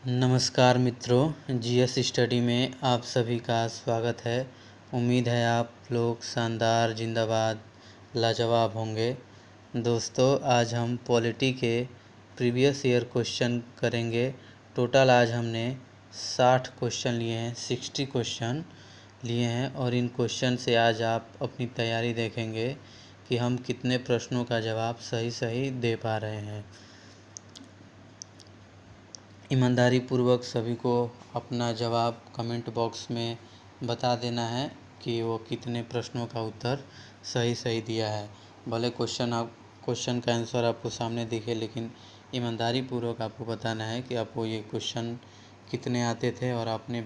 नमस्कार मित्रों, GS study में आप सभी का स्वागत है। उम्मीद है आप लोग शानदार, जिंदाबाद, लाजवाब होंगे। दोस्तों, आज हम पॉलिटी के प्रीवियस ईयर क्वेश्चन करेंगे। टोटल आज हमने 60 क्वेश्चन लिए हैं, 60 क्वेश्चन लिए हैं और इन क्वेश्चन से आज आप अपनी तैयारी देखेंगे कि हम कितने प्रश्नों का जवाब सही दे पा रहे हैं। ईमानदारी पूर्वक सभी को अपना जवाब कमेंट बॉक्स में बता देना है कि वो कितने प्रश्नों का उत्तर सही दिया है। भले क्वेश्चन का आंसर आपको सामने दिखे, लेकिन ईमानदारी पूर्वक आपको बताना है कि आपको ये क्वेश्चन कितने आते थे और आपने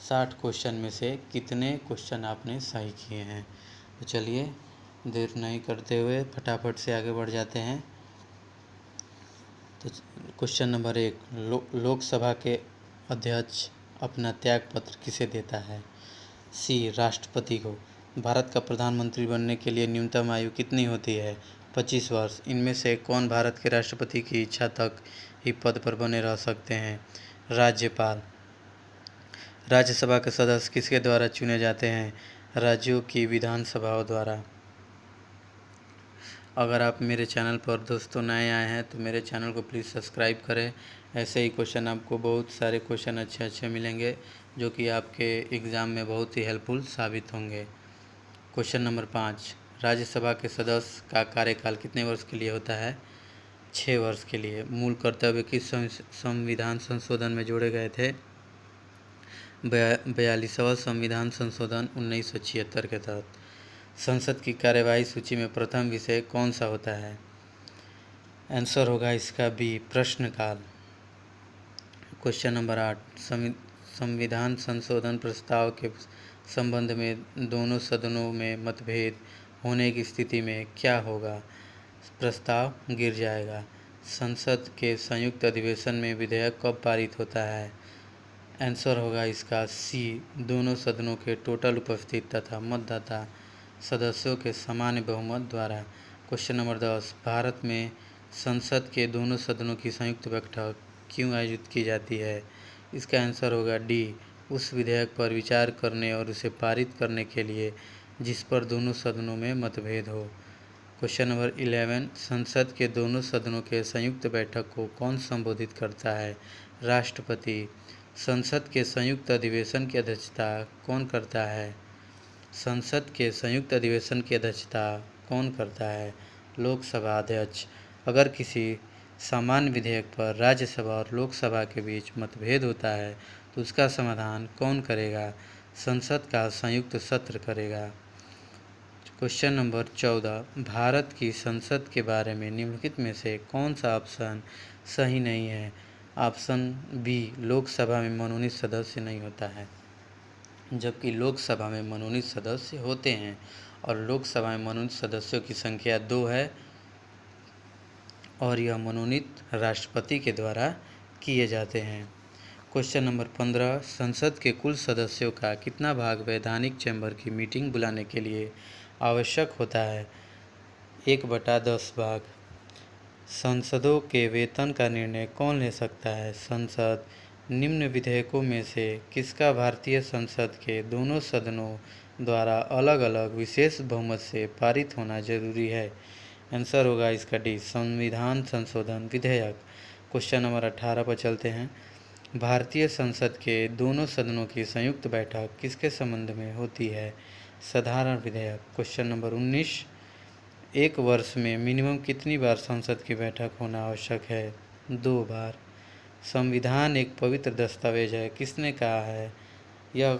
60 क्वेश्चन में से कितने क्वेश्चन आपने सही किए हैं। तो चलिए देर नहीं करते हुए फटाफट से आगे बढ़ जाते हैं। तो क्वेश्चन नंबर 1, लोकसभा के अध्यक्ष अपना त्याग पत्र किसे देता है? सी, राष्ट्रपति को। भारत का प्रधानमंत्री बनने के लिए न्यूनतम आयु कितनी होती है? 25 वर्ष। इनमें से कौन भारत के राष्ट्रपति की इच्छा तक ही पद पर बने रह सकते हैं? राज्यपाल। राज्यसभा के सदस्य किसके द्वारा चुने जाते हैं? राज्यों की विधानसभाओं द्वारा। अगर आप मेरे चैनल पर दोस्तों नए आए हैं तो मेरे चैनल को प्लीज़ सब्सक्राइब करें। ऐसे ही क्वेश्चन आपको बहुत सारे क्वेश्चन अच्छे मिलेंगे जो कि आपके एग्ज़ाम में बहुत ही हेल्पफुल साबित होंगे। क्वेश्चन नंबर 5, राज्यसभा के सदस्य का कार्यकाल कितने वर्ष के लिए होता है? 6 वर्ष के लिए। मूल कर्तव्य किस संविधान संशोधन में जोड़े गए थे? 42वां संविधान संशोधन 1976 के तहत। संसद की कार्यवाही सूची में प्रथम विषय कौन सा होता है? आंसर होगा इसका बी, प्रश्नकाल। क्वेश्चन नंबर 8, संविधान संशोधन प्रस्ताव के संबंध में दोनों सदनों में मतभेद होने की स्थिति में क्या होगा? प्रस्ताव गिर जाएगा। संसद के संयुक्त अधिवेशन में विधेयक कब पारित होता है? आंसर होगा इसका सी, दोनों सदनों के टोटल उपस्थित तथा मतदाता सदस्यों के सामान्य बहुमत द्वारा। क्वेश्चन नंबर 10, भारत में संसद के दोनों सदनों की संयुक्त बैठक क्यों आयोजित की जाती है? इसका आंसर होगा डी, उस विधेयक पर विचार करने और उसे पारित करने के लिए जिस पर दोनों सदनों में मतभेद हो। क्वेश्चन नंबर 11, संसद के दोनों सदनों के संयुक्त बैठक को कौन संबोधित करता है? राष्ट्रपति। संसद के संयुक्त अधिवेशन की अध्यक्षता कौन करता है? संसद के संयुक्त अधिवेशन की अध्यक्षता कौन करता है? लोकसभा अध्यक्ष। अगर किसी सामान्य विधेयक पर राज्यसभा और लोकसभा के बीच मतभेद होता है तो उसका समाधान कौन करेगा? संसद का संयुक्त सत्र करेगा। क्वेश्चन नंबर 14, भारत की संसद के बारे में निम्नलिखित में से कौन सा ऑप्शन सही नहीं है? ऑप्शन बी, लोकसभा में मनोनीत सदस्य नहीं होता है। जबकि लोकसभा में मनोनीत सदस्य होते हैं और लोकसभा में मनोनीत सदस्यों की संख्या 2 है और यह मनोनीत राष्ट्रपति के द्वारा किए जाते हैं। क्वेश्चन नंबर 15, संसद के कुल सदस्यों का कितना भाग वैधानिक चैम्बर की मीटिंग बुलाने के लिए आवश्यक होता है? 1/10 भाग। संसदों के वेतन का निर्णय कौन ले सकता है? संसद। निम्न विधेयकों में से किसका भारतीय संसद के दोनों सदनों द्वारा अलग अलग विशेष बहुमत से पारित होना जरूरी है? आंसर होगा इसका डी, संविधान संशोधन विधेयक। क्वेश्चन नंबर 18 पर चलते हैं। भारतीय संसद के दोनों सदनों की संयुक्त बैठक किसके संबंध में होती है? साधारण विधेयक। क्वेश्चन नंबर 19, एक वर्ष में मिनिमम कितनी बार संसद की बैठक होना आवश्यक है? 2 बार। संविधान एक पवित्र दस्तावेज है, किसने कहा है? यह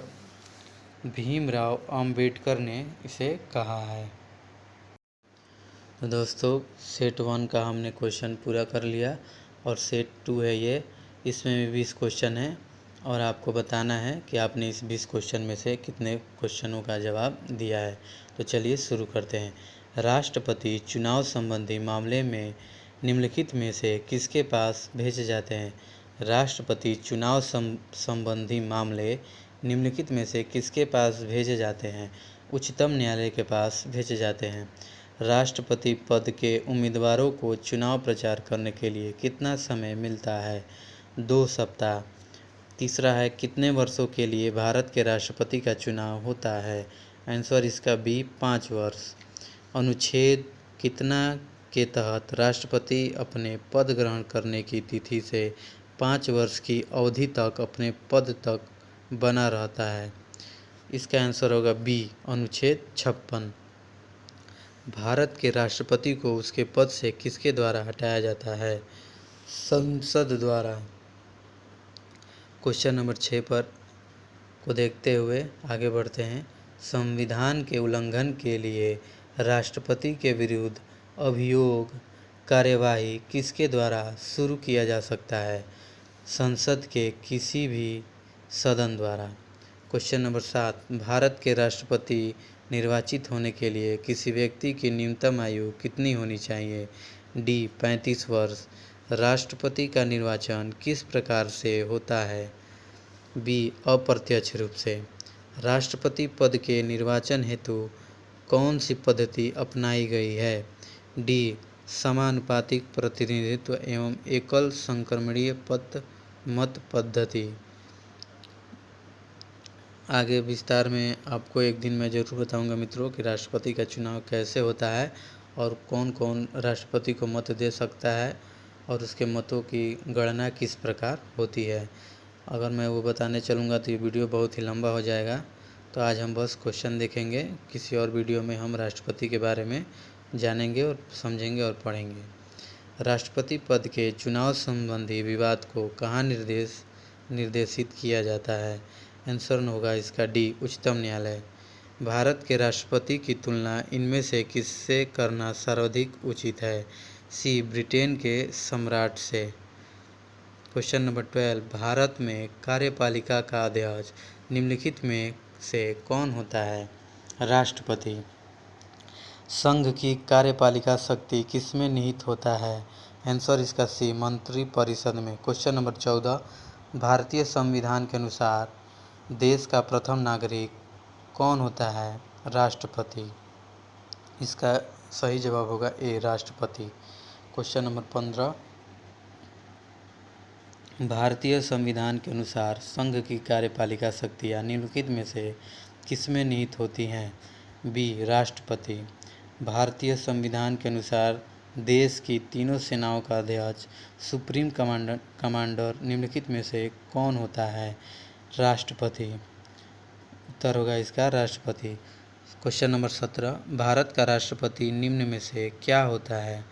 भीमराव अंबेडकर ने इसे कहा है। तो दोस्तों, सेट 1 का हमने क्वेश्चन पूरा कर लिया और सेट 2 है ये, इसमें भी 20 क्वेश्चन है और आपको बताना है कि आपने इस 20 क्वेश्चन में से कितने क्वेश्चनों का जवाब दिया है। तो चलिए शुरू करते हैं। राष्ट्रपति चुनाव संबंधी मामले में निम्नलिखित में से किसके पास भेजे जाते हैं? राष्ट्रपति चुनाव संबंधी मामले निम्नलिखित में से किसके पास भेजे जाते हैं? उच्चतम न्यायालय के पास भेजे जाते हैं। राष्ट्रपति पद के उम्मीदवारों को चुनाव प्रचार करने के लिए कितना समय मिलता है? 2 सप्ताह। तीसरा है कितने वर्षों के लिए भारत के राष्ट्रपति का चुनाव होता है? आंसर इसका बी 5 वर्ष। अनुच्छेद कितना के तहत राष्ट्रपति अपने पद ग्रहण करने की तिथि से 5 वर्ष की अवधि तक अपने पद तक बना रहता है? इसका आंसर होगा बी अनुच्छेद 56। भारत के राष्ट्रपति को उसके पद से किसके द्वारा हटाया जाता है? संसद द्वारा। क्वेश्चन नंबर 6 पर को देखते हुए आगे बढ़ते हैं। संविधान के उल्लंघन के लिए राष्ट्रपति के विरुद्ध अभियोग कार्यवाही किसके द्वारा शुरू किया जा सकता है? संसद के किसी भी सदन द्वारा। क्वेश्चन नंबर 7 भारत के राष्ट्रपति निर्वाचित होने के लिए किसी व्यक्ति की न्यूनतम आयु कितनी होनी चाहिए? डी 35 वर्ष। राष्ट्रपति का निर्वाचन किस प्रकार से होता है? बी अप्रत्यक्ष रूप से। राष्ट्रपति पद के निर्वाचन हेतु कौन सी पद्धति अपनाई गई है? डी समानुपातिक प्रतिनिधित्व एवं एकल संक्रमणीय मत पद्धति। आगे विस्तार में आपको एक दिन मैं ज़रूर बताऊंगा मित्रों कि राष्ट्रपति का चुनाव कैसे होता है और कौन कौन राष्ट्रपति को मत दे सकता है और उसके मतों की गणना किस प्रकार होती है। अगर मैं वो बताने चलूँगा तो ये वीडियो बहुत ही लंबा हो जाएगा, तो आज हम बस क्वेश्चन देखेंगे। किसी और वीडियो में हम राष्ट्रपति के बारे में जानेंगे और समझेंगे और पढ़ेंगे। राष्ट्रपति पद के चुनाव संबंधी विवाद को कहाँ निर्देशित किया जाता है? आंसर होगा इसका डी उच्चतम न्यायालय। भारत के राष्ट्रपति की तुलना इनमें से किससे करना सर्वाधिक उचित है? सी ब्रिटेन के सम्राट से। क्वेश्चन नंबर 12 भारत में कार्यपालिका का अध्यक्ष निम्नलिखित में से कौन होता है? राष्ट्रपति। संघ की कार्यपालिका शक्ति किसमें निहित होता है? आंसर इसका सी मंत्रिपरिषद में। क्वेश्चन नंबर 14 भारतीय संविधान के अनुसार देश का प्रथम नागरिक कौन होता है? राष्ट्रपति। इसका सही जवाब होगा ए राष्ट्रपति। क्वेश्चन नंबर 15 भारतीय संविधान के अनुसार संघ की कार्यपालिका शक्तियाँ निम्नलिखित में से किसमें निहित होती हैं? बी राष्ट्रपति। भारतीय संविधान के अनुसार देश की तीनों सेनाओं का अध्यक्ष सुप्रीम कमांडर निम्नलिखित में से कौन होता है? राष्ट्रपति। उत्तर होगा इसका राष्ट्रपति। क्वेश्चन नंबर 17 भारत का राष्ट्रपति निम्न में से क्या होता है?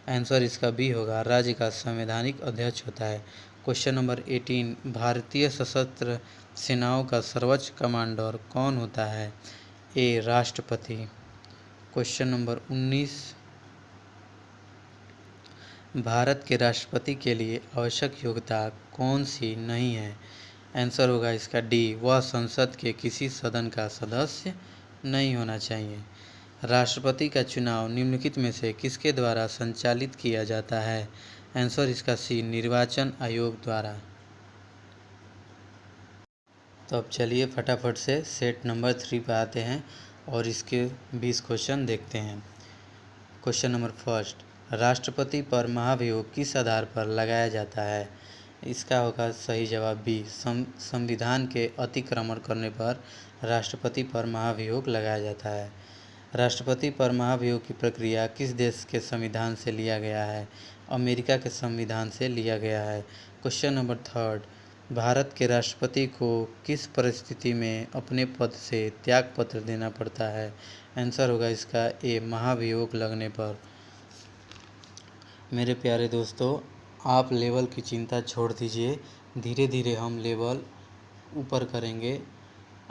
आंसर इसका बी होगा राज्य का संवैधानिक अध्यक्ष होता है। क्वेश्चन नंबर 18 भारतीय सशस्त्र सेनाओं का सर्वोच्च कमांडर कौन होता है? ए राष्ट्रपति। क्वेश्चन नंबर 19 भारत के राष्ट्रपति के लिए आवश्यक योग्यता कौन सी नहीं है? आंसर होगा इसका डी वह संसद के किसी सदन का सदस्य नहीं होना चाहिए। राष्ट्रपति का चुनाव निम्नलिखित में से किसके द्वारा संचालित किया जाता है? आंसर इसका सी निर्वाचन आयोग द्वारा। तो अब चलिए फटाफट से सेट नंबर 3 पर आते हैं और इसके 20 क्वेश्चन देखते हैं। क्वेश्चन नंबर 1 राष्ट्रपति पर महाभियोग किस आधार पर लगाया जाता है? इसका होगा सही जवाब बी संविधान के अतिक्रमण करने पर राष्ट्रपति पर महाभियोग लगाया जाता है। राष्ट्रपति पर महाभियोग की प्रक्रिया किस देश के संविधान से लिया गया है? अमेरिका के संविधान से लिया गया है। क्वेश्चन नंबर 3 भारत के राष्ट्रपति को किस परिस्थिति में अपने पद से त्यागपत्र देना पड़ता है? आंसर होगा इसका ए महाभियोग लगने पर। मेरे प्यारे दोस्तों, आप लेवल की चिंता छोड़ दीजिए, धीरे धीरे हम लेवल ऊपर करेंगे।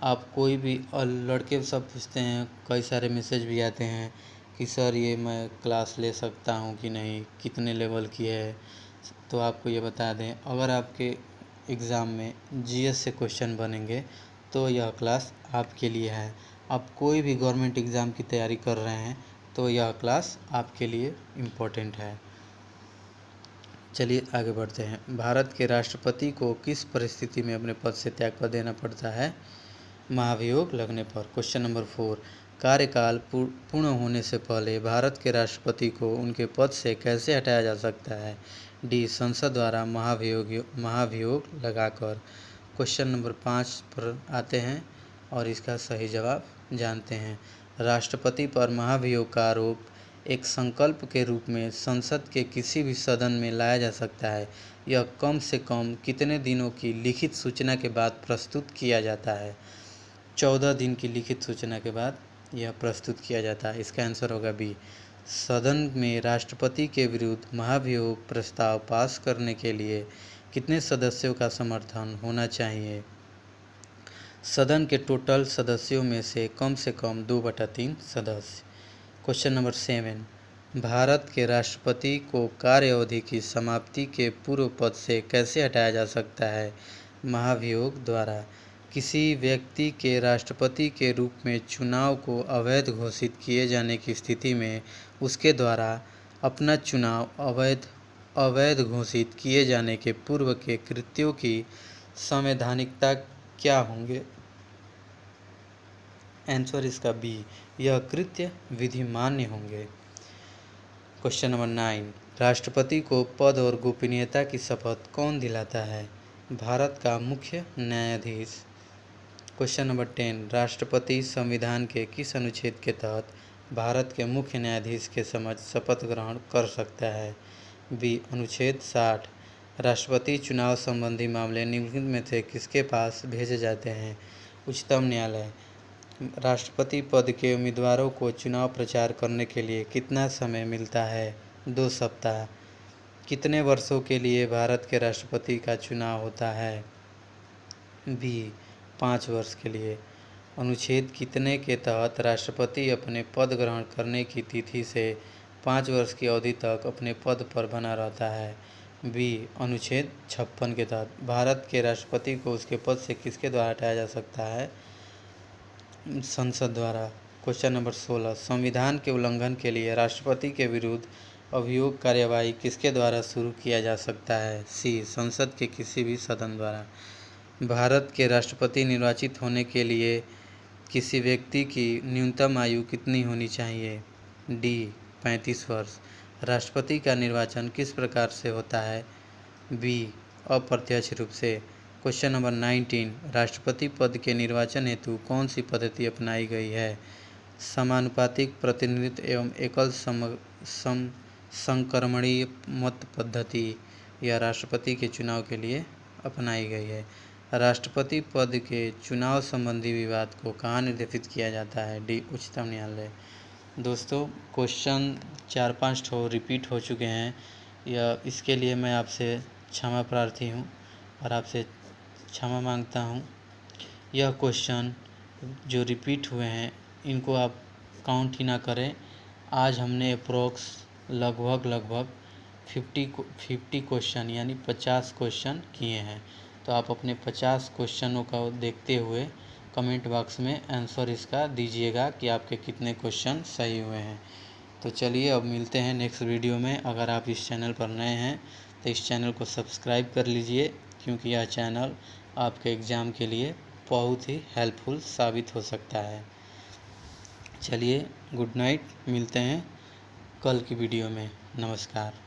आप कोई भी लड़के सब पूछते हैं, कई सारे मैसेज भी आते हैं कि सर ये मैं क्लास ले सकता हूँ कि नहीं, कितने लेवल की है। तो आपको ये बता दें, अगर आपके एग्ज़ाम में जीएस से क्वेश्चन बनेंगे तो यह क्लास आपके लिए है। आप कोई भी गवर्नमेंट एग्ज़ाम की तैयारी कर रहे हैं तो यह क्लास आपके लिए इम्पोर्टेंट है। चलिए आगे बढ़ते हैं। भारत के राष्ट्रपति को किस परिस्थिति में अपने पद से त्यागपत्र देना पड़ता है? महाभियोग लगने पर। क्वेश्चन नंबर 4 कार्यकाल पूर्ण होने से पहले भारत के राष्ट्रपति को उनके पद से कैसे हटाया जा सकता है? डी संसद द्वारा महाभियोग लगाकर। क्वेश्चन नंबर 5 पर आते हैं और इसका सही जवाब जानते हैं। राष्ट्रपति पर महाभियोग का आरोप एक संकल्प के रूप में संसद के किसी भी सदन में लाया जा सकता है। यह कम से कम कितने दिनों की लिखित सूचना के बाद प्रस्तुत किया जाता है? 14 दिन की लिखित सूचना के बाद यह प्रस्तुत किया जाता है। इसका आंसर होगा बी। सदन में राष्ट्रपति के विरुद्ध महाभियोग प्रस्ताव पास करने के लिए कितने सदस्यों का समर्थन होना चाहिए? सदन के टोटल सदस्यों में से कम 2/3 सदस्य। क्वेश्चन नंबर 7, भारत के राष्ट्रपति को कार्य अवधि की समाप्ति के पूर्व पद से कैसे हटाया जा सकता है? महाभियोग द्वारा। किसी व्यक्ति के राष्ट्रपति के रूप में चुनाव को अवैध घोषित किए जाने की स्थिति में उसके द्वारा अपना चुनाव अवैध घोषित किए जाने के पूर्व के कृत्यों की संवैधानिकता क्या होंगे? आंसर इसका बी। यह कृत्य विधिमान्य होंगे। क्वेश्चन नंबर 9, राष्ट्रपति को पद और गोपनीयता की शपथ कौन दिलाता है? भारत का मुख्य न्यायाधीश। क्वेश्चन नंबर 10, राष्ट्रपति संविधान के किस अनुच्छेद के तहत भारत के मुख्य न्यायाधीश के समक्ष शपथ ग्रहण कर सकता है? बी। अनुच्छेद 60। राष्ट्रपति चुनाव संबंधी मामले निम्नलिखित में से किसके पास भेजे जाते हैं? उच्चतम न्यायालय। राष्ट्रपति पद के उम्मीदवारों को चुनाव प्रचार करने के लिए कितना समय मिलता है? 2 सप्ताह। कितने वर्षों के लिए भारत के राष्ट्रपति का चुनाव होता है? बी। 5 वर्ष के लिए। अनुच्छेद कितने के तहत राष्ट्रपति अपने पद ग्रहण करने की तिथि से 5 वर्ष की अवधि तक अपने पद पर बना रहता है? बी। अनुच्छेद 56 के तहत। भारत के राष्ट्रपति को उसके पद से किसके द्वारा हटाया जा सकता है? संसद द्वारा। क्वेश्चन नंबर 16, संविधान के उल्लंघन के लिए राष्ट्रपति के विरुद्ध अभियोग कार्यवाही किसके द्वारा शुरू किया जा सकता है? सी। संसद के किसी भी सदन द्वारा। भारत के राष्ट्रपति निर्वाचित होने के लिए किसी व्यक्ति की न्यूनतम आयु कितनी होनी चाहिए? डी। 35 वर्ष। राष्ट्रपति का निर्वाचन किस प्रकार से होता है? बी। अप्रत्यक्ष रूप से। क्वेश्चन नंबर 19, राष्ट्रपति पद के निर्वाचन हेतु कौन सी पद्धति अपनाई गई है? समानुपातिक प्रतिनिधित्व एवं एकल संक्रमणीय मत पद्धति यह राष्ट्रपति के चुनाव के लिए अपनाई गई है। राष्ट्रपति पद के चुनाव संबंधी विवाद को कहाँ निर्देशित किया जाता है? डी। उच्चतम न्यायालय। दोस्तों, क्वेश्चन 4-5 ठो रिपीट हो चुके हैं। इसके लिए मैं आपसे क्षमा प्रार्थी हूँ और आपसे क्षमा मांगता हूँ। यह क्वेश्चन जो रिपीट हुए हैं इनको आप काउंट ही ना करें। आज हमने अप्रोक्स लगभग 50 क्वेश्चन यानी 50 क्वेश्चन किए हैं। तो आप अपने 50 क्वेश्चनों का देखते हुए कमेंट बॉक्स में आंसर इसका दीजिएगा कि आपके कितने क्वेश्चन सही हुए हैं। तो चलिए अब मिलते हैं नेक्स्ट वीडियो में। अगर आप इस चैनल पर नए हैं तो इस चैनल को सब्सक्राइब कर लीजिए, क्योंकि यह चैनल आपके एग्ज़ाम के लिए बहुत ही हेल्पफुल साबित हो सकता है। चलिए, गुड नाइट। मिलते हैं कल की वीडियो में। नमस्कार।